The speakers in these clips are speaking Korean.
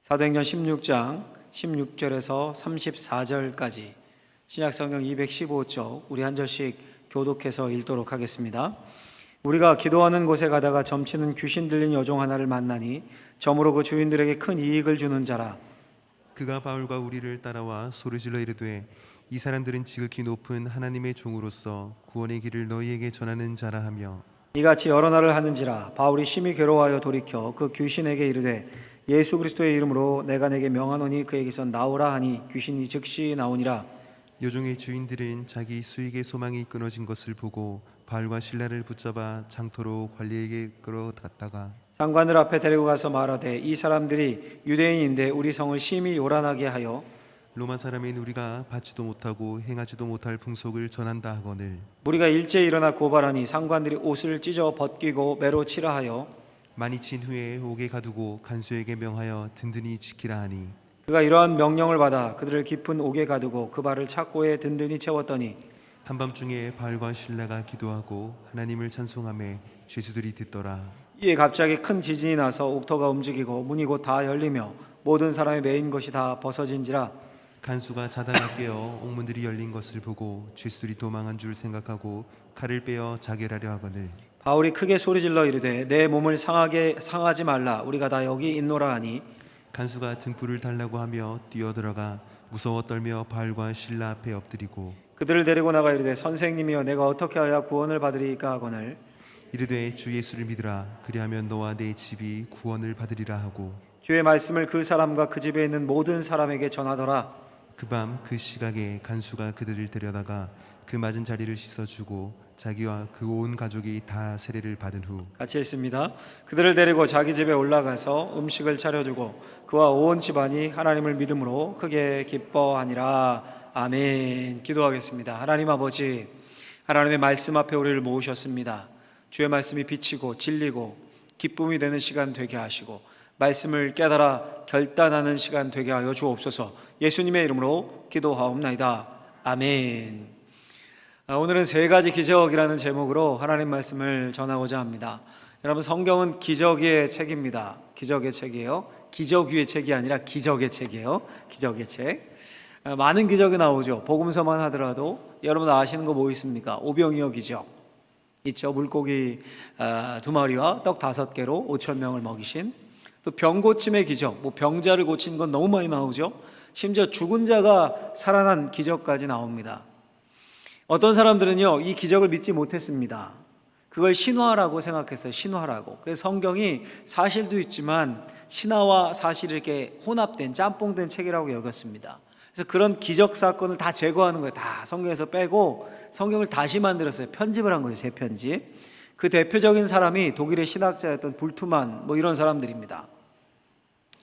사도행전 16장 16절에서 34절까지 신약성경 215쪽 우리 한 절씩 교독해서 읽도록 하겠습니다. 우리가 기도하는 곳에 가다가 점치는 귀신 들린 여종 하나를 만나니 점으로 그 주인들에게 큰 이익을 주는 자라. 그가 바울과 우리를 따라와 소리질러 이르되 이 사람들은 지극히 높은 하나님의 종으로서 구원의 길을 너희에게 전하는 자라 하며 이같이 여러 날을 하는지라. 바울이 심히 괴로워하여 돌이켜 그 귀신에게 이르되 예수 그리스도의 이름으로 내가 내게 명하노니 그에게서 나오라 하니 귀신이 즉시 나오니라. 여종의 주인들은 자기 수익의 소망이 끊어진 것을 보고 바울과 실라를 붙잡아 장터로 관리에게 끌어갔다가 상관들 앞에 데리고 가서 말하되 이 사람들이 유대인인데 우리 성을 심히 요란하게 하여 로마 사람인 우리가 받지도 못하고 행하지도 못할 풍속을 전한다 하거늘 우리가 일제히 일어나 고발하니 상관들이 옷을 찢어 벗기고 매로 치라 하여 많이 친 후에 옥에 가두고 간수에게 명하여 든든히 지키라 하니 그가 이러한 명령을 받아 그들을 깊은 옥에 가두고 그 발을 착고에 든든히 채웠더니 한밤중에 바울과 실라가 기도하고 하나님을 찬송하며 죄수들이 듣더라. 이에 갑자기 큰 지진이 나서 옥터가 움직이고 문이 곧 다 열리며 모든 사람이 매인 것이 다 벗어진지라. 간수가 자다가 깨어 옥문들이 열린 것을 보고 죄수들이 도망한 줄 생각하고 칼을 빼어 자결하려 하거늘 바울이 크게 소리질러 이르되 내 몸을 상하지 말라. 우리가 다 여기 있노라 하니 간수가 등불을 달라고 하며 뛰어들어가 무서워 떨며 바울과 실라 앞에 엎드리고 그들을 데리고 나가 이르되 선생님이여 내가 어떻게 하여 구원을 받으리이까 하거늘 이르되 주 예수를 믿으라. 그리하면 너와 내 집이 구원을 받으리라 하고 주의 말씀을 그 사람과 그 집에 있는 모든 사람에게 전하더라. 그 밤 그 시각에 간수가 그들을 데려다가 그 맞은 자리를 씻어주고 자기와 그 온 가족이 다 세례를 받은 후 같이 읽습니다. 그들을 데리고 자기 집에 올라가서 음식을 차려주고 그와 온 집안이 하나님을 믿음으로 크게 기뻐하니라. 아멘. 기도하겠습니다. 하나님 아버지, 하나님의 말씀 앞에 우리를 모으셨습니다. 주의 말씀이 비치고 진리고 기쁨이 되는 시간 되게 하시고 말씀을 깨달아 결단하는 시간 되게 하여 주옵소서. 예수님의 이름으로 기도하옵나이다. 아멘. 오늘은 세 가지 기적이라는 제목으로 하나님 말씀을 전하고자 합니다. 여러분, 성경은 기적의 책입니다. 기적의 책이에요. 기적 위의 책이 아니라 기적의 책이에요. 기적의 책. 많은 기적이 나오죠. 복음서만 하더라도 여러분 아시는 거 뭐 있습니까? 오병이어 기적 있죠. 물고기 2마리와 떡 5개로 5천 명을 먹이신. 또 병고침의 기적, 병자를 고친 건 너무 많이 나오죠. 심지어 죽은 자가 살아난 기적까지 나옵니다. 어떤 사람들은요, 이 기적을 믿지 못했습니다. 그걸 신화라고 생각했어요. 신화라고. 그래서 성경이 사실도 있지만 신화와 사실이 이렇게 혼합된 짬뽕된 책이라고 여겼습니다. 그래서 그런 기적 사건을 다 제거하는 거예요. 다 성경에서 빼고 성경을 다시 만들었어요. 편집을 한 거죠. 재편집. 그 대표적인 사람이 독일의 신학자였던 불투만 이런 사람들입니다.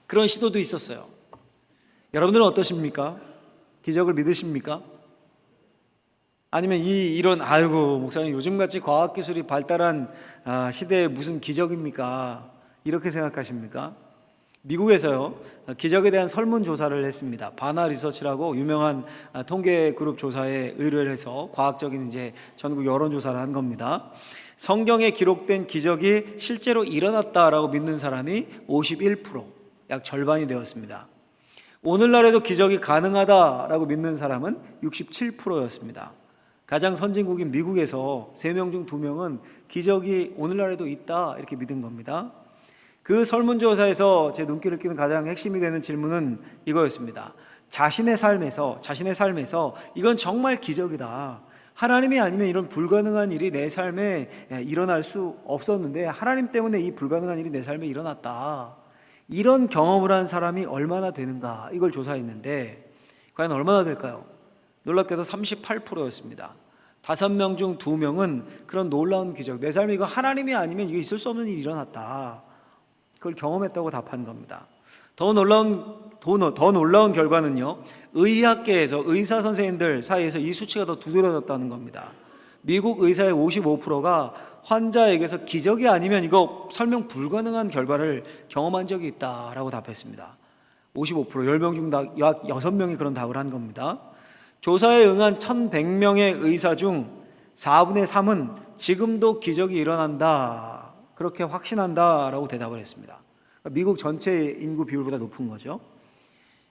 그런 시도도 있었어요. 여러분들은 어떠십니까? 기적을 믿으십니까? 아니면 이런 아이고 목사님 요즘같이 과학기술이 발달한 시대에 무슨 기적입니까? 이렇게 생각하십니까? 미국에서요, 기적에 대한 설문조사를 했습니다. 바나 리서치라고 유명한 통계 그룹 조사에 의뢰를 해서 과학적인 전국 여론조사를 한 겁니다. 성경에 기록된 기적이 실제로 일어났다라고 믿는 사람이 51%, 약 절반이 되었습니다. 오늘날에도 기적이 가능하다라고 믿는 사람은 67%였습니다. 가장 선진국인 미국에서 3명 중 2명은 기적이 오늘날에도 있다 이렇게 믿은 겁니다. 그 설문조사에서 제 눈길을 끄는 가장 핵심이 되는 질문은 이거였습니다. 자신의 삶에서 이건 정말 기적이다. 하나님이 아니면 이런 불가능한 일이 내 삶에 일어날 수 없었는데 하나님 때문에 이 불가능한 일이 내 삶에 일어났다. 이런 경험을 한 사람이 얼마나 되는가 이걸 조사했는데 과연 얼마나 될까요? 놀랍게도 38%였습니다. 5명 중 2명은 그런 놀라운 기적, 내 삶에 이거 하나님이 아니면 이거 있을 수 없는 일이 일어났다. 그걸 경험했다고 답한 겁니다. 더 놀라운 결과는요, 의학계에서 의사 선생님들 사이에서 이 수치가 더 두드러졌다는 겁니다. 미국 의사의 55%가 환자에게서 기적이 아니면 이거 설명 불가능한 결과를 경험한 적이 있다라고 답했습니다. 55%, 10명 중 약 6명이 그런 답을 한 겁니다. 조사에 응한 1100명의 의사 중 4분의 3은 지금도 기적이 일어난다, 그렇게 확신한다라고 대답을 했습니다. 미국 전체 인구 비율보다 높은 거죠.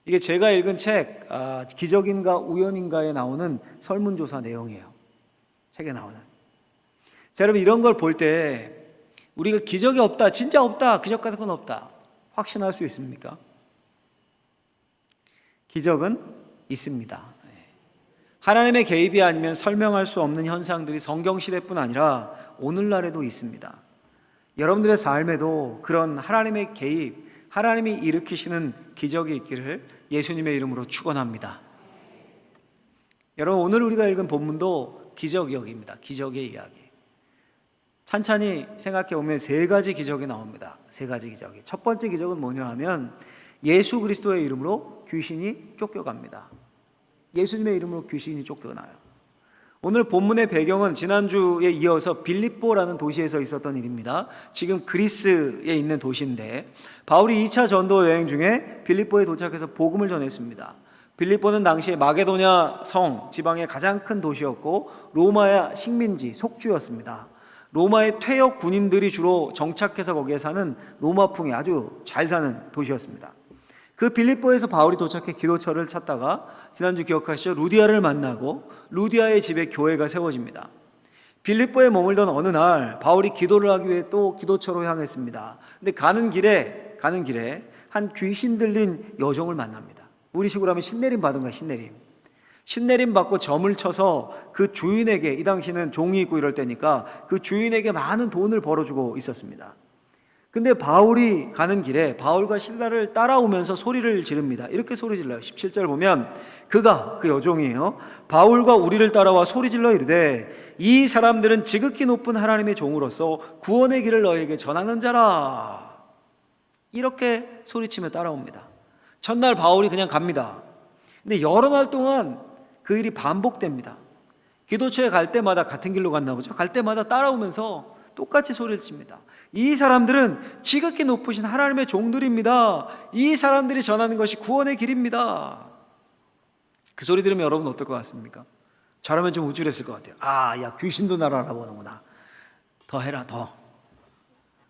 이게 제가 읽은 책 기적인가 우연인가에 나오는 설문조사 내용이에요. 책에 나오는. 자, 여러분 이런 걸 볼 때 우리가 기적이 없다, 진짜 없다, 기적 같은 건 없다 확신할 수 있습니까? 기적은 있습니다. 하나님의 개입이 아니면 설명할 수 없는 현상들이 성경시대뿐 아니라 오늘날에도 있습니다. 여러분들의 삶에도 그런 하나님의 개입, 하나님이 일으키시는 기적이 있기를 예수님의 이름으로 축원합니다. 여러분 오늘 우리가 읽은 본문도 기적이역입니다. 기적의 이야기. 찬찬히 생각해 보면 세 가지 기적이 나옵니다. 세 가지 기적이. 첫 번째 기적은 뭐냐 하면 예수 그리스도의 이름으로 귀신이 쫓겨갑니다. 예수님의 이름으로 귀신이 쫓겨나요. 오늘 본문의 배경은 지난주에 이어서 빌립보라는 도시에서 있었던 일입니다. 지금 그리스에 있는 도시인데 바울이 2차 전도 여행 중에 빌립보에 도착해서 복음을 전했습니다. 빌립보는 당시에 마게도냐 성 지방의 가장 큰 도시였고 로마의 식민지, 속주였습니다. 로마의 퇴역 군인들이 주로 정착해서 거기에 사는 로마풍이 아주 잘 사는 도시였습니다. 그 빌립보에서 바울이 도착해 기도처를 찾다가 지난주 기억하시죠? 루디아를 만나고 루디아의 집에 교회가 세워집니다. 빌립보에 머물던 어느 날 바울이 기도를 하기 위해 또 기도처로 향했습니다. 근데 가는 길에 한 귀신 들린 여종을 만납니다. 우리식으로 하면 신내림 받은 거야. 신내림 받고 점을 쳐서 그 주인에게, 이 당시는 종이 있고 이럴 때니까 그 주인에게 많은 돈을 벌어주고 있었습니다. 근데 바울이 가는 길에 바울과 실라를 따라오면서 소리를 지릅니다. 이렇게 소리 질러요. 17절 보면 그 여종이에요. 바울과 우리를 따라와 소리 질러 이르되 이 사람들은 지극히 높은 하나님의 종으로서 구원의 길을 너에게 전하는 자라. 이렇게 소리치며 따라옵니다. 첫날 바울이 그냥 갑니다. 근데 여러 날 동안 그 일이 반복됩니다. 기도처에 갈 때마다 같은 길로 갔나 보죠. 갈 때마다 따라오면서 똑같이 소리를 칩니다. 이 사람들은 지극히 높으신 하나님의 종들입니다. 이 사람들이 전하는 것이 구원의 길입니다. 그 소리 들으면 여러분 어떨 것 같습니까? 저라면 좀 우쭐했을 것 같아요. 야 귀신도 나를 알아보는구나. 더 해라 더.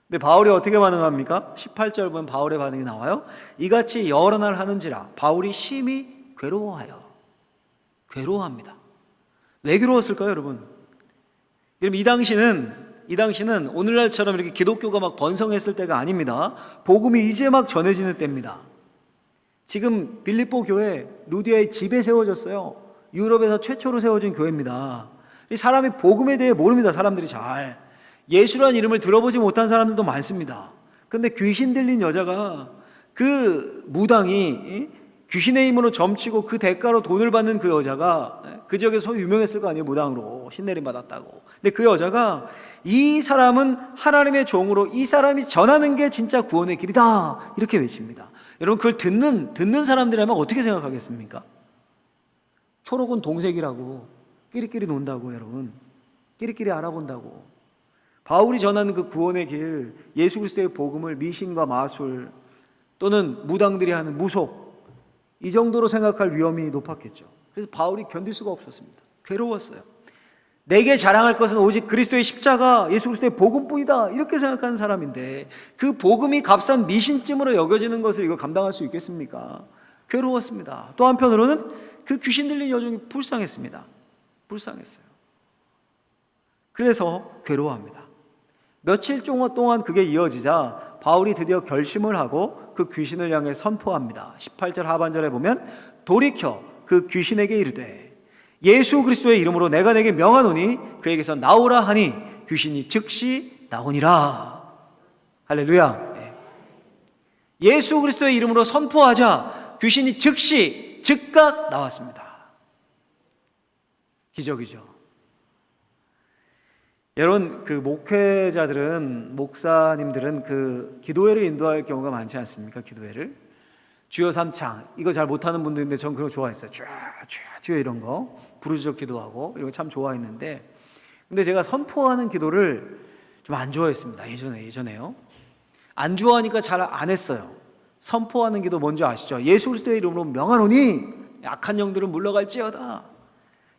근데 바울이 어떻게 반응합니까? 18절 보면 바울의 반응이 나와요. 이같이 여러 날 하는지라 바울이 심히 괴로워합니다. 왜 괴로웠을까요, 여러분? 이 당시는 오늘날처럼 이렇게 기독교가 막 번성했을 때가 아닙니다. 복음이 이제 막 전해지는 때입니다. 지금 빌립보 교회 루디아의 집에 세워졌어요. 유럽에서 최초로 세워진 교회입니다. 이 사람이 복음에 대해 모릅니다. 사람들이 잘. 예수라는 이름을 들어보지 못한 사람들도 많습니다. 근데 귀신 들린 여자가 그 무당이 귀신의 힘으로 점치고 그 대가로 돈을 받는 그 여자가 그 지역에서 유명했을 거 아니에요. 무당으로 신내림 받았다고. 근데 그 여자가 이 사람은 하나님의 종으로 이 사람이 전하는 게 진짜 구원의 길이다 이렇게 외칩니다. 여러분 그걸 듣는 사람들이라면 어떻게 생각하겠습니까? 초록은 동색이라고 끼리끼리 논다고 여러분. 끼리끼리 알아본다고. 바울이 전하는 그 구원의 길, 예수 그리스도의 복음을 미신과 마술 또는 무당들이 하는 무속 이 정도로 생각할 위험이 높았겠죠. 그래서 바울이 견딜 수가 없었습니다. 괴로웠어요. 내게 자랑할 것은 오직 그리스도의 십자가, 예수 그리스도의 복음뿐이다 이렇게 생각하는 사람인데 그 복음이 값싼 미신쯤으로 여겨지는 것을 이거 감당할 수 있겠습니까? 괴로웠습니다. 또 한편으로는 그 귀신 들린 여종이 불쌍했습니다. 불쌍했어요. 그래서 괴로워합니다. 며칠 동안 그게 이어지자 바울이 드디어 결심을 하고 그 귀신을 향해 선포합니다. 18절 하반절에 보면 돌이켜 그 귀신에게 이르되 예수 그리스도의 이름으로 내가 내게 명하노니 그에게서 나오라 하니 귀신이 즉시 나오니라. 할렐루야. 예수 그리스도의 이름으로 선포하자 귀신이 즉각 나왔습니다. 기적이죠. 여러분 그 목사님들은 그 기도회를 인도할 경우가 많지 않습니까? 기도회를 주여 삼창 이거 잘 못하는 분들인데 전 그거 좋아했어요. 주여 이런 거 부르짖어 기도하고 이런 거 참 좋아했는데 근데 제가 선포하는 기도를 좀 안 좋아했습니다. 예전에요. 안 좋아하니까 잘 안 했어요. 선포하는 기도 뭔지 아시죠? 예수 그리스도의 이름으로 명하노니 악한 영들은 물러갈지어다.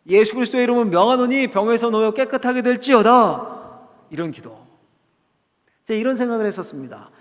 예수 그리스도의 이름으로 명하노니 병에서 놓여 깨끗하게 될지어다. 이런 기도. 제가 이런 생각을 했었습니다.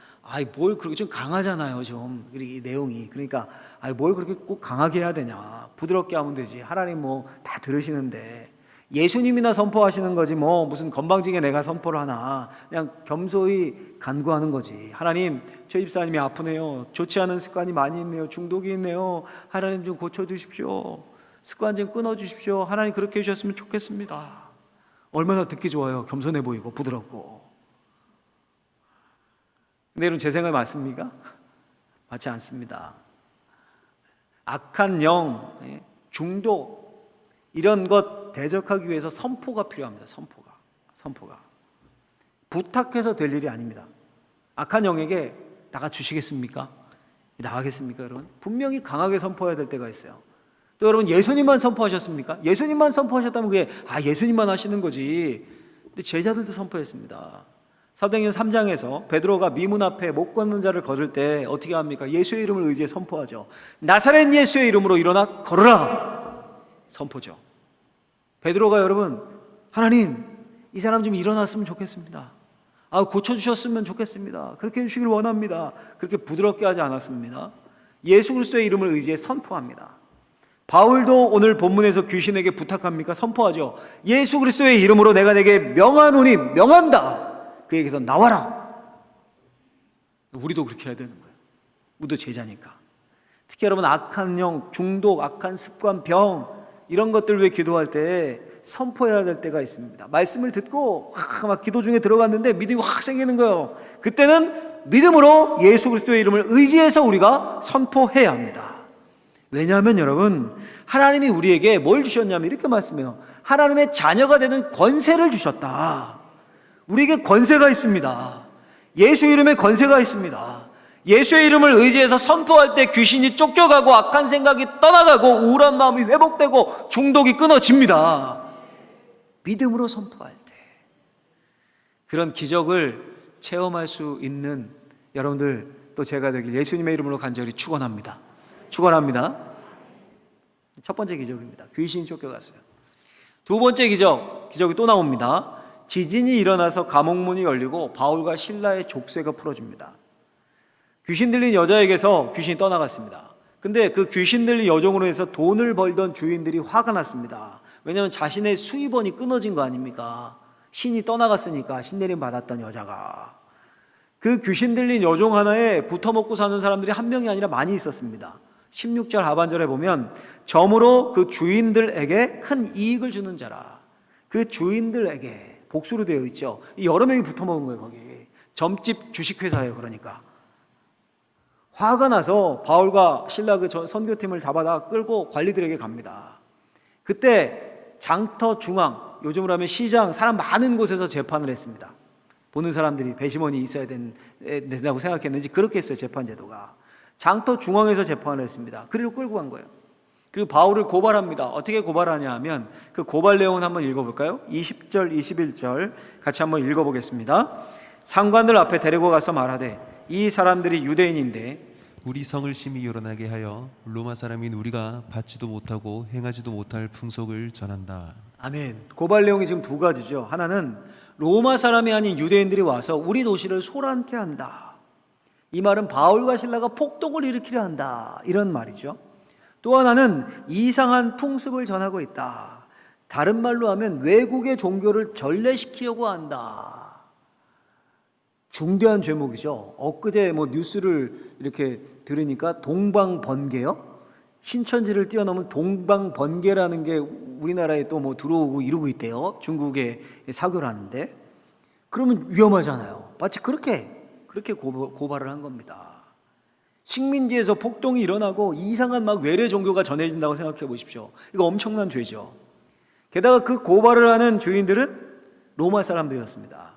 뭘 그렇게 좀 강하잖아요, 좀 이 내용이. 그러니까 뭘 그렇게 꼭 강하게 해야 되냐? 부드럽게 하면 되지. 하나님 뭐 다 들으시는데 예수님이나 선포하시는 거지 뭐 무슨 건방지게 내가 선포를 하나? 그냥 겸손히 간구하는 거지. 하나님, 저 집사님이 아프네요. 좋지 않은 습관이 많이 있네요. 중독이 있네요. 하나님 좀 고쳐주십시오. 습관 좀 끊어주십시오. 하나님 그렇게 해주셨으면 좋겠습니다. 얼마나 듣기 좋아요. 겸손해 보이고 부드럽고. 근데 여러분, 제 생각이 맞습니까? 맞지 않습니다. 악한 영, 중독, 이런 것 대적하기 위해서 선포가 필요합니다. 선포가 부탁해서 될 일이 아닙니다. 악한 영에게 나가 주시겠습니까? 나가겠습니까, 여러분? 분명히 강하게 선포해야 될 때가 있어요. 또 여러분, 예수님만 선포하셨습니까? 예수님만 선포하셨다면 그게 예수님만 하시는 거지. 근데 제자들도 선포했습니다. 사도행전 3장에서 베드로가 미문 앞에 못 걷는 자를 걸을 때 어떻게 합니까? 예수의 이름을 의지해 선포하죠. 나사렛 예수의 이름으로 일어나 걸으라! 선포죠. 베드로가 여러분, 하나님, 이 사람 좀 일어났으면 좋겠습니다. 고쳐주셨으면 좋겠습니다. 그렇게 해주시길 원합니다. 그렇게 부드럽게 하지 않았습니다. 예수 그리스도의 이름을 의지해 선포합니다. 바울도 오늘 본문에서 귀신에게 부탁합니까? 선포하죠. 예수 그리스도의 이름으로 내가 내게 명하노니 명한다. 그에게서 나와라. 우리도 그렇게 해야 되는 거예요. 우리도 제자니까. 특히 여러분, 악한 영, 중독, 악한 습관, 병, 이런 것들 위해 기도할 때 선포해야 될 때가 있습니다. 말씀을 듣고 막 기도 중에 들어갔는데 믿음이 확 생기는 거예요. 그때는 믿음으로 예수 그리스도의 이름을 의지해서 우리가 선포해야 합니다. 왜냐하면 여러분, 하나님이 우리에게 뭘 주셨냐면 이렇게 말씀해요. 하나님의 자녀가 되는 권세를 주셨다. 우리에게 권세가 있습니다. 예수 이름에 권세가 있습니다. 예수의 이름을 의지해서 선포할 때 귀신이 쫓겨가고 악한 생각이 떠나가고 우울한 마음이 회복되고 중독이 끊어집니다. 믿음으로 선포할 때 그런 기적을 체험할 수 있는 여러분들 또 제가 되길 예수님의 이름으로 간절히 축원합니다. 첫 번째 기적입니다. 귀신이 쫓겨갔어요. 두 번째 기적이 또 나옵니다. 지진이 일어나서 감옥문이 열리고 바울과 실라의 족쇄가 풀어집니다. 귀신 들린 여자에게서 귀신이 떠나갔습니다. 근데 그 귀신 들린 여종으로 해서 돈을 벌던 주인들이 화가 났습니다. 왜냐하면 자신의 수입원이 끊어진 거 아닙니까? 신이 떠나갔으니까, 신내림 받았던 여자가. 그 귀신 들린 여종 하나에 붙어먹고 사는 사람들이 한 명이 아니라 많이 있었습니다. 16절 하반절에 보면 점으로 그 주인들에게 큰 이익을 주는 자라. 그 주인들에게 복수로 되어 있죠. 여러 명이 붙어먹은 거예요. 거기 점집 주식회사예요. 그러니까 화가 나서 바울과 실라 그 선교팀을 잡아다 끌고 관리들에게 갑니다. 그때 장터 중앙, 요즘으로 하면 시장, 사람 많은 곳에서 재판을 했습니다. 보는 사람들이 배심원이 있어야 된다고 생각했는지 그렇게 했어요. 재판제도가 장터 중앙에서 재판을 했습니다. 그리고 끌고 간 거예요. 그리고 바울을 고발합니다. 어떻게 고발하냐 하면 그 고발 내용을 한번 읽어볼까요? 20절, 21절 같이 한번 읽어보겠습니다. 상관들 앞에 데리고 가서 말하되 이 사람들이 유대인인데 우리 성을 심히 요란하게 하여 로마 사람인 우리가 받지도 못하고 행하지도 못할 풍속을 전한다. 아멘. 고발 내용이 지금 두 가지죠. 하나는 로마 사람이 아닌 유대인들이 와서 우리 도시를 소란케 한다. 이 말은 바울과 실라가 폭동을 일으키려 한다. 이런 말이죠. 또 하나는 이상한 풍습을 전하고 있다. 다른 말로 하면 외국의 종교를 전래시키려고 한다. 중대한 죄목이죠. 엊그제 뉴스를 이렇게 들으니까 동방번개요? 신천지를 뛰어넘은 동방번개라는 게 우리나라에 또 들어오고 이러고 있대요. 중국에 사교라는데. 그러면 위험하잖아요. 마치 그렇게 고발을 한 겁니다. 식민지에서 폭동이 일어나고 이상한 외래 종교가 전해진다고 생각해 보십시오. 이거 엄청난 죄죠. 게다가 그 고발을 하는 주인들은 로마 사람들이었습니다.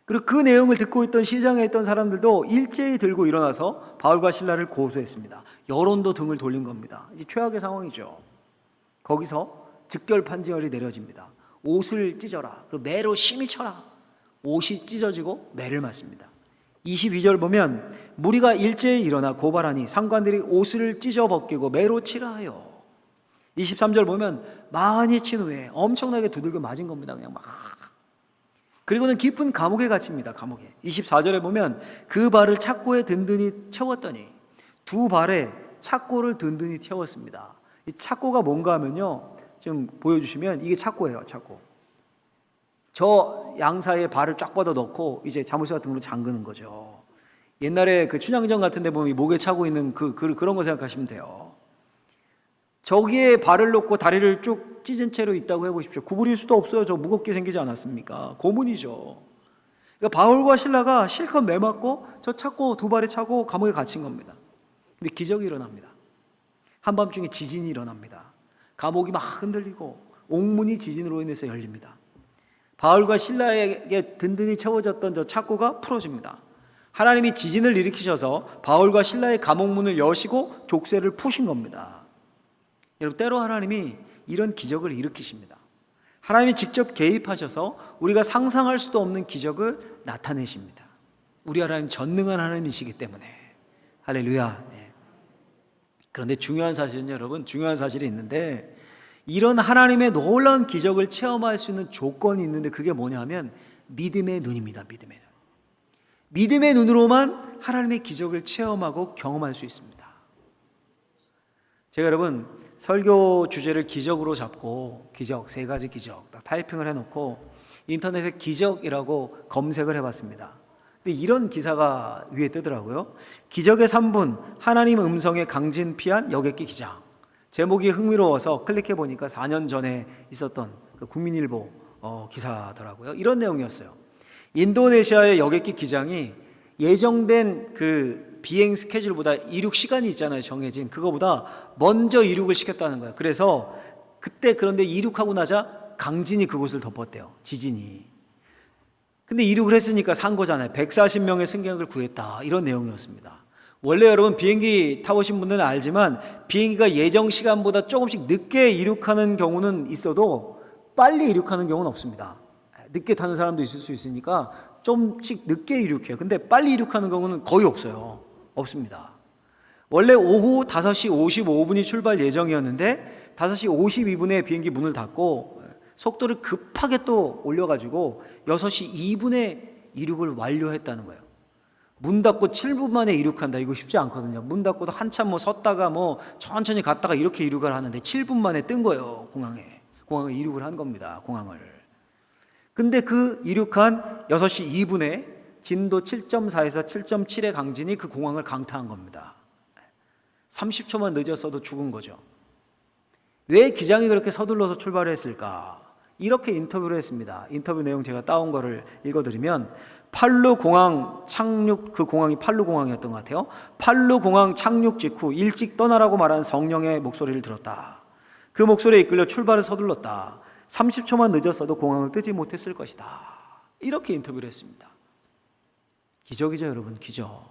그리고 그 내용을 듣고 있던 시장에 있던 사람들도 일제히 들고 일어나서 바울과 실라를 고소했습니다. 여론도 등을 돌린 겁니다. 이제 최악의 상황이죠. 거기서 즉결 판결이 내려집니다. 옷을 찢어라. 그리고 매로 심히 쳐라. 옷이 찢어지고 매를 맞습니다. 22절 보면 무리가 일제히 일어나 고발하니 상관들이 옷을 찢어 벗기고 매로 치라 하여. 23절 보면 많이 친 후에 엄청나게 두들겨 맞은 겁니다. 그냥 막. 그리고는 깊은 감옥에 갇힙니다. 감옥에. 24절에 보면 그 발을 착고에 든든히 채웠더니 두 발에 착고를 든든히 채웠습니다. 이 착고가 뭔가 하면요, 좀 보여주시면 이게 착고예요. 착고. 저 양사에 발을 쫙 뻗어 넣고 이제 자물쇠 같은 걸로 잠그는 거죠. 옛날에 그 춘향전 같은 데 보면 목에 차고 있는 그런 거 생각하시면 돼요. 저기에 발을 놓고 다리를 쭉 찢은 채로 있다고 해보십시오. 구부릴 수도 없어요. 저 무겁게 생기지 않았습니까? 고문이죠. 그러니까 바울과 실라가 실컷 매맞고 저 착고 두 발에 차고 감옥에 갇힌 겁니다. 근데 기적이 일어납니다. 한밤중에 지진이 일어납니다. 감옥이 막 흔들리고 옥문이 지진으로 인해서 열립니다. 바울과 실라에게 든든히 채워졌던 저 착고가 풀어집니다. 하나님이 지진을 일으키셔서 바울과 실라의 감옥문을 여시고 족쇄를 푸신 겁니다. 여러분, 때로 하나님이 이런 기적을 일으키십니다. 하나님이 직접 개입하셔서 우리가 상상할 수도 없는 기적을 나타내십니다. 우리 하나님 전능한 하나님이시기 때문에. 할렐루야. 그런데 중요한 사실은, 여러분, 중요한 사실이 있는데, 이런 하나님의 놀라운 기적을 체험할 수 있는 조건이 있는데, 그게 뭐냐면 믿음의 눈입니다. 믿음의 눈. 믿음의 눈으로만 하나님의 기적을 체험하고 경험할 수 있습니다. 제가 여러분 설교 주제를 기적으로 잡고 기적, 세 가지 기적 딱 타이핑을 해놓고 인터넷에 기적이라고 검색을 해봤습니다. 근데 이런 기사가 위에 뜨더라고요. 기적의 3분, 하나님 음성에 강진 피한 여객기 기장. 제목이 흥미로워서 클릭해보니까 4년 전에 있었던 그 국민일보 기사더라고요. 이런 내용이었어요. 인도네시아의 여객기 기장이 예정된 그 비행 스케줄보다 이륙 시간이 있잖아요. 정해진 그거보다 먼저 이륙을 시켰다는 거예요. 그래서 그때 그런데 이륙하고 나자 강진이 그곳을 덮었대요. 지진이. 근데 이륙을 했으니까 산 거잖아요. 140명의 승객을 구했다. 이런 내용이었습니다. 원래 여러분 비행기 타보신 분들은 알지만 비행기가 예정 시간보다 조금씩 늦게 이륙하는 경우는 있어도 빨리 이륙하는 경우는 없습니다. 늦게 타는 사람도 있을 수 있으니까 좀씩 늦게 이륙해요. 근데 빨리 이륙하는 경우는 거의 없어요. 없습니다. 원래 오후 5시 55분이 출발 예정이었는데 5시 52분에 비행기 문을 닫고 속도를 급하게 또 올려가지고 6시 2분에 이륙을 완료했다는 거예요. 문 닫고 7분 만에 이륙한다. 이거 쉽지 않거든요. 문 닫고도 한참 섰다가 천천히 갔다가 이렇게 이륙을 하는데 7분 만에 뜬 거예요. 공항에 이륙을 한 겁니다. 공항을. 근데 그 이륙한 6시 2분에 진도 7.4에서 7.7의 강진이 그 공항을 강타한 겁니다. 30초만 늦었어도 죽은 거죠. 왜 기장이 그렇게 서둘러서 출발을 했을까? 이렇게 인터뷰를 했습니다. 인터뷰 내용 제가 따온 거를 읽어드리면, 팔루 공항 착륙, 그 공항이 팔루 공항이었던 것 같아요. 팔루 공항 착륙 직후 일찍 떠나라고 말한 성령의 목소리를 들었다. 그 목소리에 이끌려 출발을 서둘렀다. 30초만 늦었어도 공항을 뜨지 못했을 것이다. 이렇게 인터뷰를 했습니다. 기적이죠, 여러분. 기적.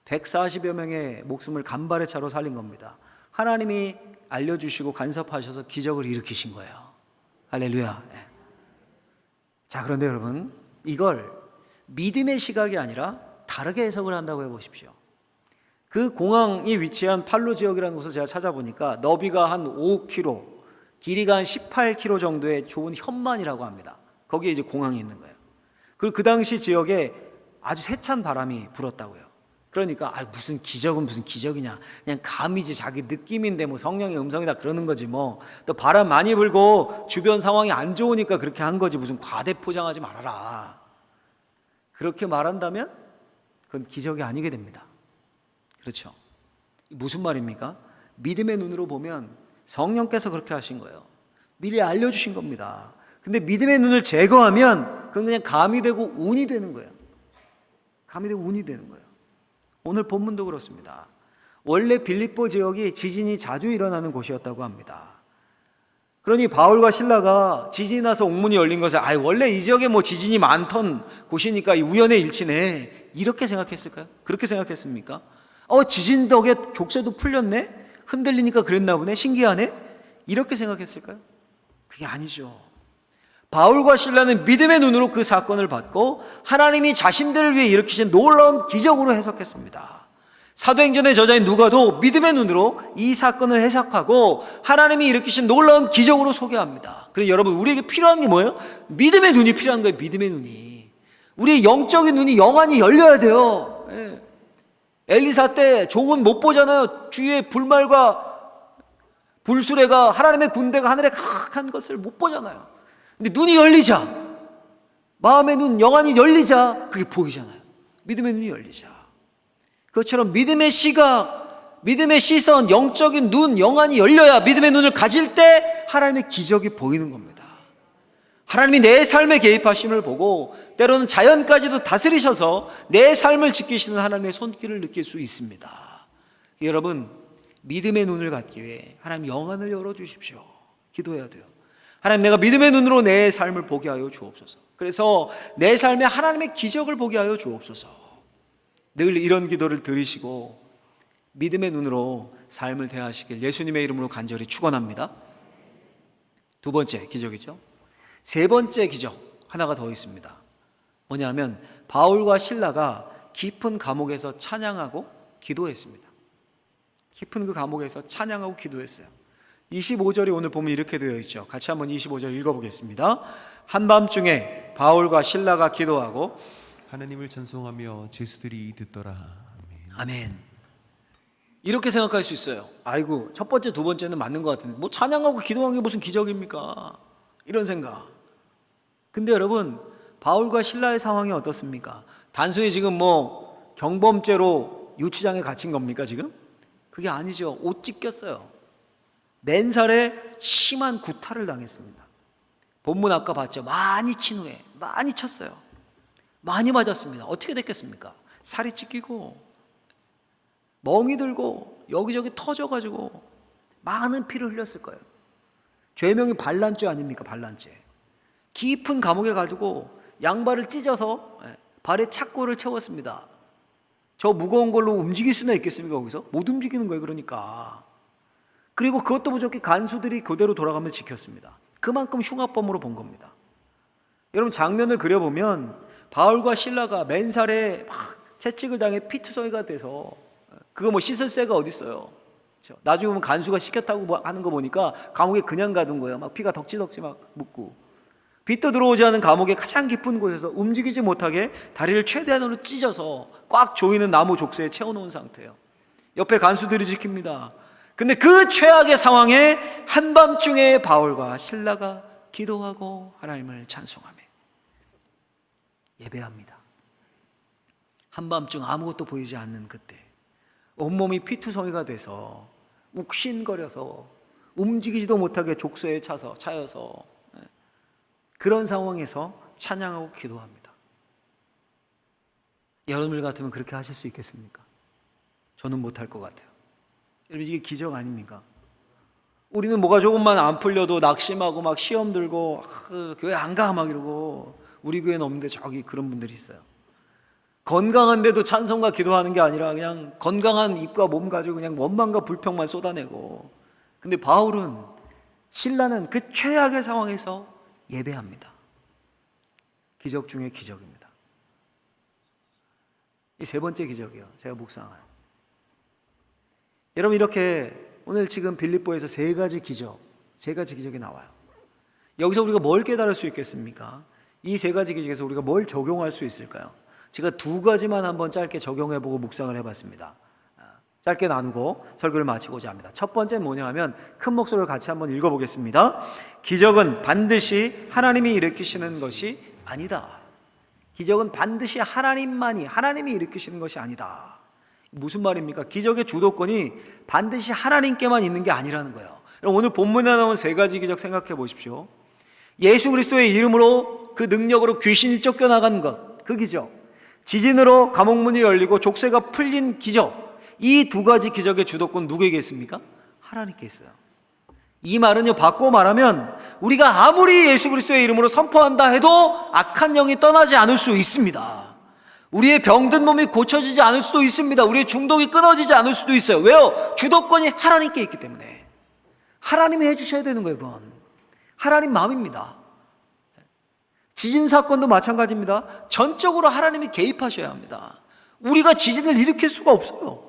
140여 명의 목숨을 간발의 차로 살린 겁니다. 하나님이 알려주시고 간섭하셔서 기적을 일으키신 거예요. 할렐루야. 자, 그런데 여러분, 이걸 믿음의 시각이 아니라 다르게 해석을 한다고 해보십시오. 그 공항이 위치한 팔루 지역이라는 곳을 제가 찾아보니까 너비가 한 5km, 길이가 한 18km 정도의 좁은 현만이라고 합니다. 거기에 이제 공항이 있는 거예요. 그리고 그 당시 지역에 아주 세찬 바람이 불었다고요. 그러니까 무슨 기적은 무슨 기적이냐, 그냥 감이지, 자기 느낌인데 성령의 음성이다 그러는 거지 또 바람 많이 불고 주변 상황이 안 좋으니까 그렇게 한 거지, 무슨 과대 포장하지 말아라. 그렇게 말한다면 그건 기적이 아니게 됩니다. 그렇죠? 무슨 말입니까? 믿음의 눈으로 보면 성령께서 그렇게 하신 거예요. 미리 알려주신 겁니다. 근데 믿음의 눈을 제거하면 그건 그냥 감이 되고 운이 되는 거예요. 감이 되고 운이 되는 거예요. 오늘 본문도 그렇습니다. 원래 빌립보 지역이 지진이 자주 일어나는 곳이었다고 합니다. 그러니 바울과 실라가 지진이 나서 옥문이 열린 것을 원래 이 지역에 지진이 많던 곳이니까 우연의 일치네, 이렇게 생각했을까요? 그렇게 생각했습니까? 지진 덕에 족쇄도 풀렸네? 흔들리니까 그랬나 보네? 신기하네? 이렇게 생각했을까요? 그게 아니죠. 바울과 실라는 믿음의 눈으로 그 사건을 봤고 하나님이 자신들을 위해 일으키신 놀라운 기적으로 해석했습니다. 사도행전의 저자인 누가도 믿음의 눈으로 이 사건을 해석하고 하나님이 일으키신 놀라운 기적으로 소개합니다. 그래서 여러분, 우리에게 필요한 게 뭐예요? 믿음의 눈이 필요한 거예요. 믿음의 눈이. 우리의 영적인 눈이 영원히 열려야 돼요. 예. 엘리사 때 종은 못 보잖아요. 주위에 불말과 불수레가, 하나님의 군대가 하늘에 각한 것을 못 보잖아요. 근데 눈이 열리자, 마음의 눈 영원히 열리자 그게 보이잖아요. 믿음의 눈이 열리자. 그것처럼 믿음의 시각, 믿음의 시선, 영적인 눈 영원히 열려야, 믿음의 눈을 가질 때 하나님의 기적이 보이는 겁니다. 하나님이 내 삶에 개입하심을 보고 때로는 자연까지도 다스리셔서 내 삶을 지키시는 하나님의 손길을 느낄 수 있습니다. 여러분, 믿음의 눈을 갖기 위해 하나님 영안을 열어주십시오. 기도해야 돼요. 하나님, 내가 믿음의 눈으로 내 삶을 보게 하여 주옵소서. 그래서 내 삶에 하나님의 기적을 보게 하여 주옵소서. 늘 이런 기도를 들으시고 믿음의 눈으로 삶을 대하시길 예수님의 이름으로 간절히 축원합니다. 두 번째 기적이죠. 세 번째 기적 하나가 더 있습니다. 뭐냐면 바울과 실라가 깊은 감옥에서 찬양하고 기도했습니다. 깊은 그 감옥에서 찬양하고 기도했어요. 25절이 오늘 보면 이렇게 되어 있죠. 같이 한번 25절 읽어보겠습니다. 한밤중에 바울과 실라가 기도하고 하나님을 찬송하며 제수들이 듣더라. 아멘. 아멘. 이렇게 생각할 수 있어요. 아이고, 첫 번째 두 번째는 맞는 것 같은데 뭐 찬양하고 기도한 게 무슨 기적입니까? 이런 생각. 근데 여러분, 바울과 실라의 상황이 어떻습니까? 단순히 지금 뭐 경범죄로 유치장에 갇힌 겁니까 지금? 그게 아니죠. 옷 찢겼어요. 맨살에 심한 구타를 당했습니다. 본문 아까 봤죠. 많이 친 후에 많이 쳤어요. 많이 맞았습니다. 어떻게 됐겠습니까? 살이 찢기고 멍이 들고 여기저기 터져가지고 많은 피를 흘렸을 거예요. 죄명이 반란죄 아닙니까? 반란죄. 깊은 감옥에 가지고 양발을 찢어서 발에 착고를 채웠습니다. 저 무거운 걸로 움직일 수나 있겠습니까? 거기서 못 움직이는 거예요. 그러니까. 그리고 그것도 부족히 간수들이 교대로 돌아가면서 지켰습니다. 그만큼 흉악범으로 본 겁니다. 여러분, 장면을 그려보면 바울과 실라가 맨살에 막 채찍을 당해 피투성이가 돼서, 그거 뭐 씻을 새가 어디 있어요? 그렇죠? 나중에 보면 간수가 시켰다고 하는 거 보니까 감옥에 그냥 가둔 거예요. 막 피가 덕지덕지 막 묻고, 빛도 들어오지 않은 감옥의 가장 깊은 곳에서 움직이지 못하게 다리를 최대한으로 찢어서 꽉 조이는 나무 족쇄에 채워놓은 상태예요. 옆에 간수들이 지킵니다. 근데 그 최악의 상황에 한밤중에 바울과 실라가 기도하고 하나님을 찬송하며 예배합니다. 한밤중 아무것도 보이지 않는 그때 온몸이 피투성이가 돼서 욱신거려서 움직이지도 못하게 족쇄에 차여서 그런 상황에서 찬양하고 기도합니다. 여러분들 같으면 그렇게 하실 수 있겠습니까? 저는 못할 것 같아요. 여러분, 이게 기적 아닙니까? 우리는 뭐가 조금만 안 풀려도 낙심하고 막 시험 들고 교회 안 가 막 이러고, 우리 교회는 없는데 저기 그런 분들이 있어요. 건강한데도 찬송과 기도하는 게 아니라 그냥 건강한 입과 몸 가지고 그냥 원망과 불평만 쏟아내고. 근데 바울은, 신라는 그 최악의 상황에서 예배합니다. 기적 중에 기적입니다. 이 세 번째 기적이에요. 제가 묵상해요. 여러분, 이렇게 오늘 지금 빌립보에서 세 가지 기적이 나와요. 여기서 우리가 뭘 깨달을 수 있겠습니까? 이 세 가지 기적에서 우리가 뭘 적용할 수 있을까요? 제가 두 가지만 한번 짧게 적용해보고 묵상을 해봤습니다. 짧게 나누고 설교를 마치고자 합니다. 첫 번째는 뭐냐 하면, 큰 목소리로 같이 한번 읽어보겠습니다. 기적은 반드시 하나님이 일으키시는 것이 아니다. 기적은 반드시 하나님이 일으키시는 것이 아니다. 무슨 말입니까? 기적의 주도권이 반드시 하나님께만 있는 게 아니라는 거예요. 오늘 본문에 나온 세 가지 기적 생각해 보십시오. 예수 그리스도의 이름으로, 그 능력으로 귀신이 쫓겨나간 것, 그 기적, 지진으로 감옥문이 열리고 족쇄가 풀린 기적, 이 두 가지 기적의 주도권 누구에게 있습니까? 하나님께 있어요. 이 말은요, 바꿔 말하면 우리가 아무리 예수 그리스도의 이름으로 선포한다 해도 악한 영이 떠나지 않을 수 있습니다. 우리의 병든 몸이 고쳐지지 않을 수도 있습니다. 우리의 중독이 끊어지지 않을 수도 있어요. 왜요? 주도권이 하나님께 있기 때문에. 하나님이 해주셔야 되는 거예요. 그건 하나님 마음입니다. 지진 사건도 마찬가지입니다. 전적으로 하나님이 개입하셔야 합니다. 우리가 지진을 일으킬 수가 없어요.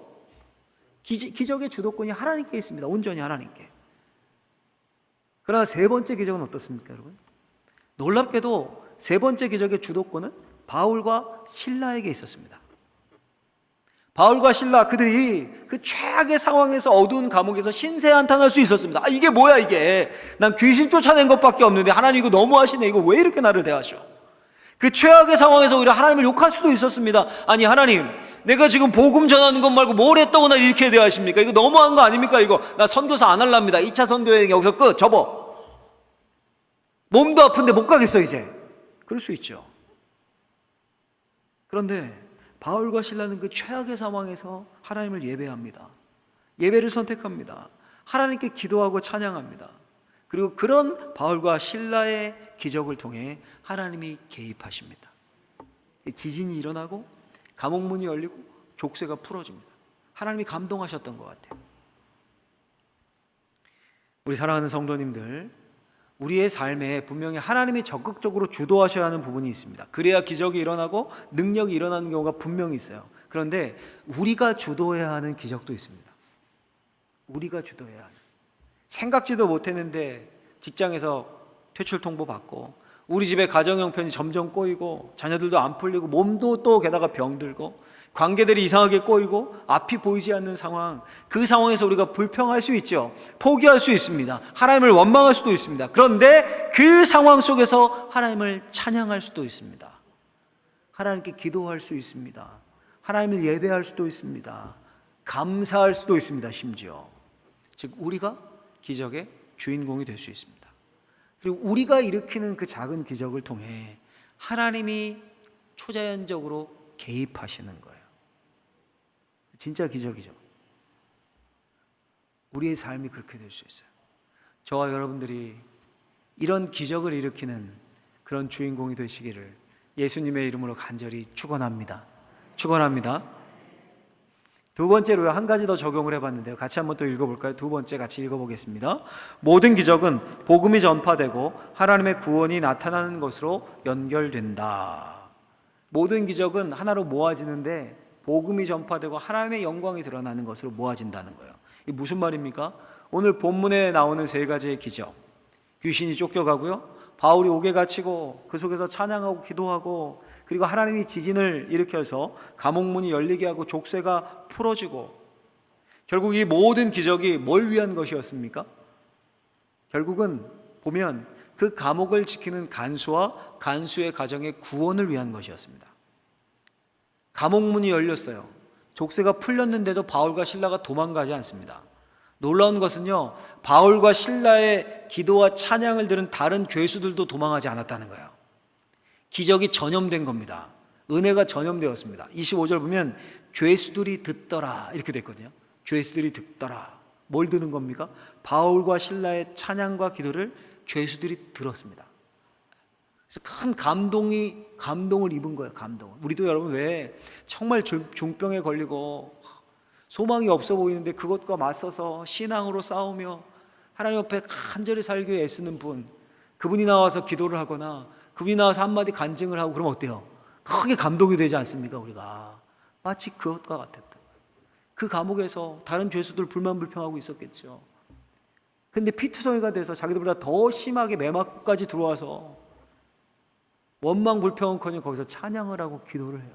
기적의 주도권이 하나님께 있습니다. 온전히 하나님께. 그러나 세 번째 기적은 어떻습니까, 여러분? 놀랍게도 세 번째 기적의 주도권은 바울과 실라에게 있었습니다. 바울과 실라, 그들이 그 최악의 상황에서 어두운 감옥에서 신세한탄할 수 있었습니다. 아, 이게 뭐야 이게. 난 귀신 쫓아낸 것밖에 없는데 하나님 이거 너무하시네. 이거 왜 이렇게 나를 대하셔. 그 최악의 상황에서 오히려 하나님을 욕할 수도 있었습니다. 아니 하나님, 내가 지금 복음 전하는 것 말고 뭘 했다고 날 이렇게 대하십니까? 이거 너무한 거 아닙니까? 이거 나 선교사 안 할랍니다. 2차 선교여행 여기서 끝, 접어. 몸도 아픈데 못 가겠어 이제. 그럴 수 있죠. 그런데 바울과 실라는 그 최악의 상황에서 하나님을 예배합니다. 예배를 선택합니다. 하나님께 기도하고 찬양합니다. 그리고 그런 바울과 실라의 기적을 통해 하나님이 개입하십니다. 지진이 일어나고 감옥문이 열리고 족쇄가 풀어집니다. 하나님이 감동하셨던 것 같아요. 우리 사랑하는 성도님들, 우리의 삶에 분명히 하나님이 적극적으로 주도하셔야 하는 부분이 있습니다. 그래야 기적이 일어나고 능력이 일어나는 경우가 분명히 있어요. 그런데 우리가 주도해야 하는 기적도 있습니다. 우리가 주도해야 하는. 생각지도 못했는데 직장에서 퇴출 통보 받고, 우리 집에 가정 형편이 점점 꼬이고, 자녀들도 안 풀리고, 몸도 또 게다가 병들고, 관계들이 이상하게 꼬이고, 앞이 보이지 않는 상황, 그 상황에서 우리가 불평할 수 있죠. 포기할 수 있습니다. 하나님을 원망할 수도 있습니다. 그런데 그 상황 속에서 하나님을 찬양할 수도 있습니다. 하나님께 기도할 수 있습니다. 하나님을 예배할 수도 있습니다. 감사할 수도 있습니다. 심지어 즉 우리가 기적의 주인공이 될 수 있습니다. 그리고 우리가 일으키는 그 작은 기적을 통해 하나님이 초자연적으로 개입하시는 거예요. 진짜 기적이죠. 우리의 삶이 그렇게 될 수 있어요. 저와 여러분들이 이런 기적을 일으키는 그런 주인공이 되시기를 예수님의 이름으로 간절히 축원합니다. 축원합니다. 두 번째로 한 가지 더 적용을 해봤는데요. 같이 한번 또 읽어볼까요? 두 번째 같이 읽어보겠습니다. 모든 기적은 복음이 전파되고 하나님의 구원이 나타나는 것으로 연결된다. 모든 기적은 하나로 모아지는데 복음이 전파되고 하나님의 영광이 드러나는 것으로 모아진다는 거예요. 이게 무슨 말입니까? 오늘 본문에 나오는 세 가지의 기적, 귀신이 쫓겨가고요, 바울이 옥에 갇히고 그 속에서 찬양하고 기도하고, 그리고 하나님이 지진을 일으켜서 감옥문이 열리게 하고 족쇄가 풀어지고, 결국 이 모든 기적이 뭘 위한 것이었습니까? 결국은 보면 그 감옥을 지키는 간수와 간수의 가정의 구원을 위한 것이었습니다. 감옥문이 열렸어요. 족쇄가 풀렸는데도 바울과 실라가 도망가지 않습니다. 놀라운 것은요, 바울과 실라의 기도와 찬양을 들은 다른 죄수들도 도망하지 않았다는 거예요. 기적이 전염된 겁니다. 은혜가 전염되었습니다. 25절 보면 죄수들이 듣더라 이렇게 됐거든요. 죄수들이 듣더라. 뭘 듣는 겁니까? 바울과 실라의 찬양과 기도를 죄수들이 들었습니다. 그래서 큰 감동을 입은 거예요. 감동을. 우리도 여러분 왜 정말 중병에 걸리고 소망이 없어 보이는데 그것과 맞서서 신앙으로 싸우며 하나님 앞에 간절히 살기 위해 애쓰는 분, 그분이 나와서 기도를 하거나 그분이 나와서 한마디 간증을 하고 그러면 어때요? 크게 감동이 되지 않습니까? 우리가 마치 그것과 같았던 거예요. 그 감옥에서 다른 죄수들 불만불평하고 있었겠죠. 근데 피투성이가 돼서 자기들보다 더 심하게 매맞까지 들어와서 원망불평은커녕 거기서 찬양을 하고 기도를 해요.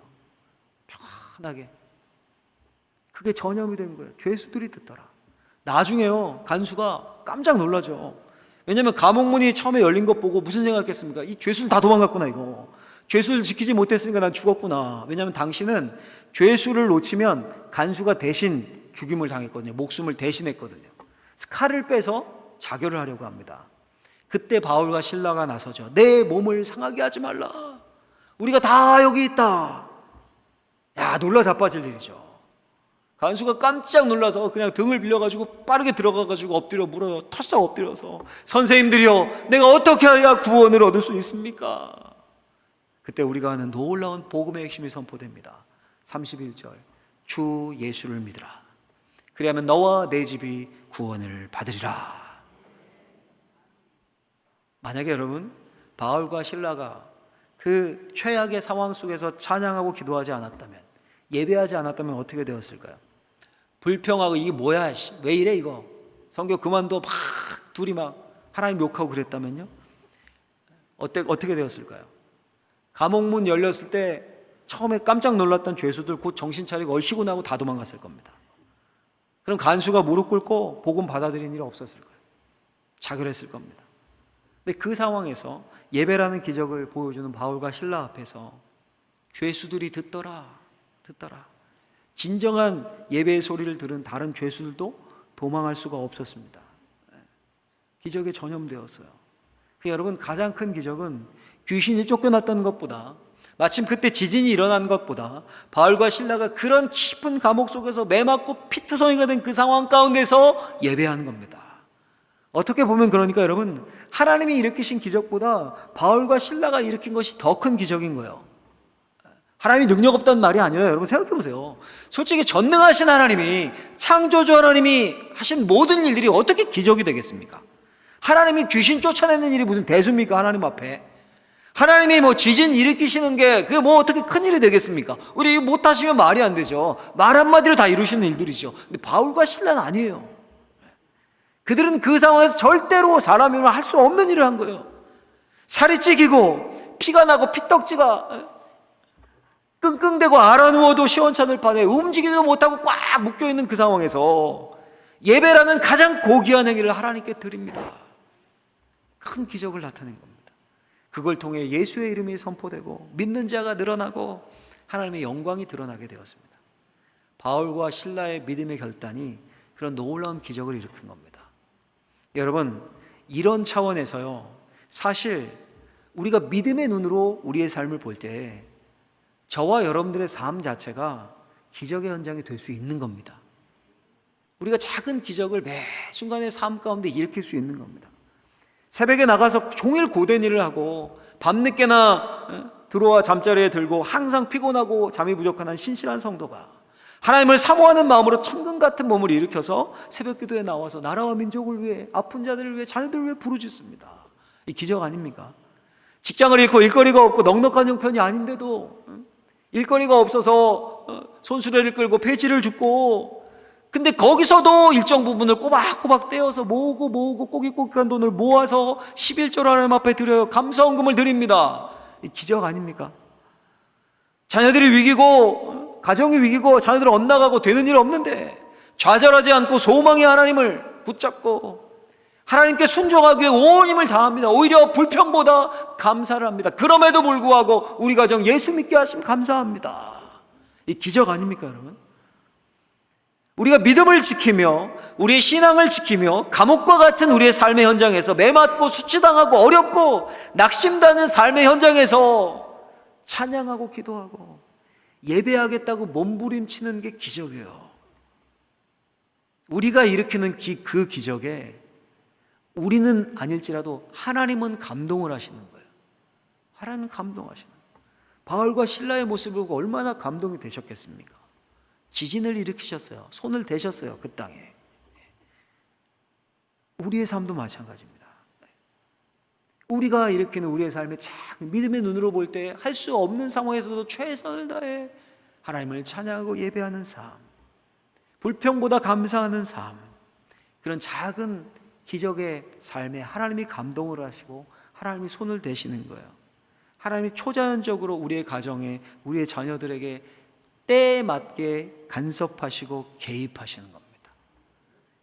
편하게. 그게 전염이 된 거예요. 죄수들이 듣더라. 나중에요, 간수가 깜짝 놀라죠. 왜냐하면 감옥문이 처음에 열린 것 보고 무슨 생각했습니까? 이 죄수들 다 도망갔구나 이거. 죄수를 지키지 못했으니까 난 죽었구나. 왜냐하면 당신은 죄수를 놓치면 간수가 대신 죽임을 당했거든요. 목숨을 대신했거든요. 칼을 빼서 자결을 하려고 합니다. 그때 바울과 실라가 나서죠. 내 몸을 상하게 하지 말라. 우리가 다 여기 있다. 야, 놀라 자빠질 일이죠. 간수가 깜짝 놀라서 그냥 등을 빌려가지고 빠르게 들어가가지고 엎드려 물어요. 털썩 엎드려서 선생님들이여, 내가 어떻게 해야 구원을 얻을 수 있습니까? 그때 우리가 하는 놀라운 복음의 핵심이 선포됩니다. 31절, 주 예수를 믿으라. 그리하면 너와 내 집이 구원을 받으리라. 만약에 여러분 바울과 실라가 그 최악의 상황 속에서 찬양하고 기도하지 않았다면, 예배하지 않았다면 어떻게 되었을까요? 불평하고 이게 뭐야, 왜 이래 이거, 성경 그만둬, 막 둘이 막 하나님 욕하고 그랬다면요, 어떻게 되었을까요? 감옥문 열렸을 때 처음에 깜짝 놀랐던 죄수들 곧 정신 차리고 얼씨구 나고 다 도망갔을 겁니다. 그럼 간수가 무릎 꿇고 복음 받아들인 일 없었을 거예요. 자결했을 겁니다. 근데 그 상황에서 예배라는 기적을 보여주는 바울과 실라 앞에서 죄수들이 듣더라. 진정한 예배의 소리를 들은 다른 죄수들도 도망할 수가 없었습니다. 기적에 전염되었어요. 여러분, 가장 큰 기적은 귀신이 쫓겨났던 것보다, 마침 그때 지진이 일어난 것보다 바울과 실라가 그런 깊은 감옥 속에서 매 맞고 피투성이가 된 그 상황 가운데서 예배하는 겁니다. 어떻게 보면 그러니까 여러분, 하나님이 일으키신 기적보다 바울과 실라가 일으킨 것이 더 큰 기적인 거예요. 하나님이 능력 없다는 말이 아니라 여러분 생각해 보세요. 솔직히 전능하신 하나님이, 창조주 하나님이 하신 모든 일들이 어떻게 기적이 되겠습니까? 하나님이 귀신 쫓아내는 일이 무슨 대수입니까? 하나님 앞에 하나님이 뭐 지진 일으키시는 게 그게 뭐 어떻게 큰 일이 되겠습니까? 우리 못하시면 말이 안 되죠. 말 한마디로 다 이루시는 일들이죠. 근데 바울과 실라는 아니에요. 그들은 그 상황에서 절대로 사람이면 할 수 없는 일을 한 거예요. 살이 찌기고 피가 나고 피떡지가 끙끙대고 알아누워도 시원찮을 판에 움직이지도 못하고 꽉 묶여있는 그 상황에서 예배라는 가장 고귀한 행위를 하나님께 드립니다. 큰 기적을 나타낸 겁니다. 그걸 통해 예수의 이름이 선포되고 믿는 자가 늘어나고 하나님의 영광이 드러나게 되었습니다. 바울과 실라의 믿음의 결단이 그런 놀라운 기적을 일으킨 겁니다. 여러분, 이런 차원에서요, 사실 우리가 믿음의 눈으로 우리의 삶을 볼 때 저와 여러분들의 삶 자체가 기적의 현장이 될 수 있는 겁니다. 우리가 작은 기적을 매 순간의 삶 가운데 일으킬 수 있는 겁니다. 새벽에 나가서 종일 고된 일을 하고 밤늦게나 들어와 잠자리에 들고 항상 피곤하고 잠이 부족한 한 신실한 성도가 하나님을 사모하는 마음으로 천금 같은 몸을 일으켜서 새벽 기도에 나와서 나라와 민족을 위해, 아픈 자들을 위해, 자녀들을 위해 부르짖습니다. 이 기적 아닙니까? 직장을 잃고 일거리가 없고 넉넉한 형편이 아닌데도 일거리가 없어서 손수레를 끌고 폐지를 줍고, 근데 거기서도 일정 부분을 꼬박꼬박 떼어서 모으고 꼬깃꼬깃한 돈을 모아서 11조를 하나님 앞에 드려요. 감사헌금을 드립니다. 이 기적 아닙니까? 자녀들이 위기고 가정이 위기고 자녀들이 엇나가고 되는 일 없는데 좌절하지 않고 소망의 하나님을 붙잡고 하나님께 순종하기 위해 온 힘을 다합니다. 오히려 불평보다 감사를 합니다. 그럼에도 불구하고 우리 가정 예수 믿게 하심 감사합니다. 이 기적 아닙니까, 여러분? 우리가 믿음을 지키며 우리의 신앙을 지키며 감옥과 같은 우리의 삶의 현장에서 매맞고 수치당하고 어렵고 낙심당하는 삶의 현장에서 찬양하고 기도하고 예배하겠다고 몸부림치는 게 기적이에요. 우리가 일으키는 그 기적에 우리는 아닐지라도 하나님은 감동을 하시는 거예요. 하나님은 감동하시는 거예요. 바울과 실라의 모습을 보고 얼마나 감동이 되셨겠습니까? 지진을 일으키셨어요. 손을 대셨어요, 그 땅에. 우리의 삶도 마찬가지입니다. 우리가 일으키는 우리의 삶의 작은 믿음의 눈으로 볼 때 할 수 없는 상황에서도 최선을 다해 하나님을 찬양하고 예배하는 삶, 불평보다 감사하는 삶, 그런 작은 기적의 삶에 하나님이 감동을 하시고 하나님이 손을 대시는 거예요. 하나님이 초자연적으로 우리의 가정에, 우리의 자녀들에게 때에 맞게 간섭하시고 개입하시는 겁니다.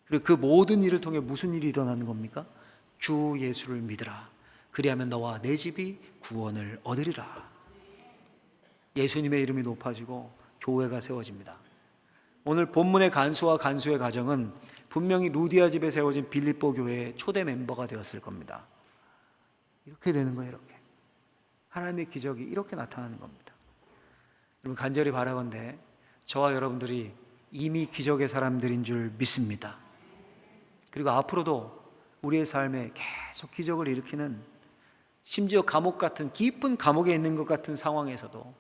그리고 그 모든 일을 통해 무슨 일이 일어나는 겁니까? 주 예수를 믿으라. 그리하면 너와 내 집이 구원을 얻으리라. 예수님의 이름이 높아지고 교회가 세워집니다. 오늘 본문의 간수와 간수의 가정은 분명히 루디아 집에 세워진 빌립보 교회의 초대 멤버가 되었을 겁니다. 이렇게 되는 거예요. 이렇게 하나님의 기적이 이렇게 나타나는 겁니다. 여러분, 간절히 바라건대 저와 여러분들이 이미 기적의 사람들인 줄 믿습니다. 그리고 앞으로도 우리의 삶에 계속 기적을 일으키는, 심지어 감옥 같은, 깊은 감옥에 있는 것 같은 상황에서도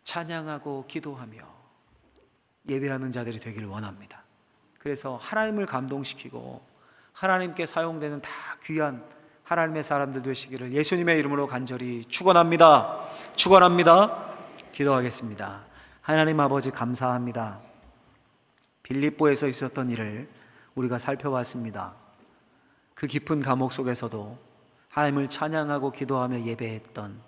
찬양하고 기도하며 예배하는 자들이 되기를 원합니다. 그래서 하나님을 감동시키고 하나님께 사용되는 다 귀한 하나님의 사람들 되시기를 예수님의 이름으로 간절히 축원합니다. 축원합니다. 기도하겠습니다. 하나님 아버지, 감사합니다. 빌립보에서 있었던 일을 우리가 살펴봤습니다. 그 깊은 감옥 속에서도 하나님을 찬양하고 기도하며 예배했던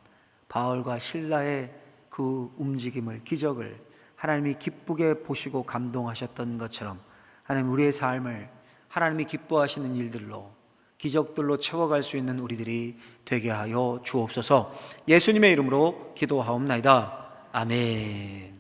바울과 실라의 그 움직임을, 기적을 하나님이 기쁘게 보시고 감동하셨던 것처럼 하나님, 우리의 삶을 하나님이 기뻐하시는 일들로, 기적들로 채워갈 수 있는 우리들이 되게 하여 주옵소서. 예수님의 이름으로 기도하옵나이다. 아멘.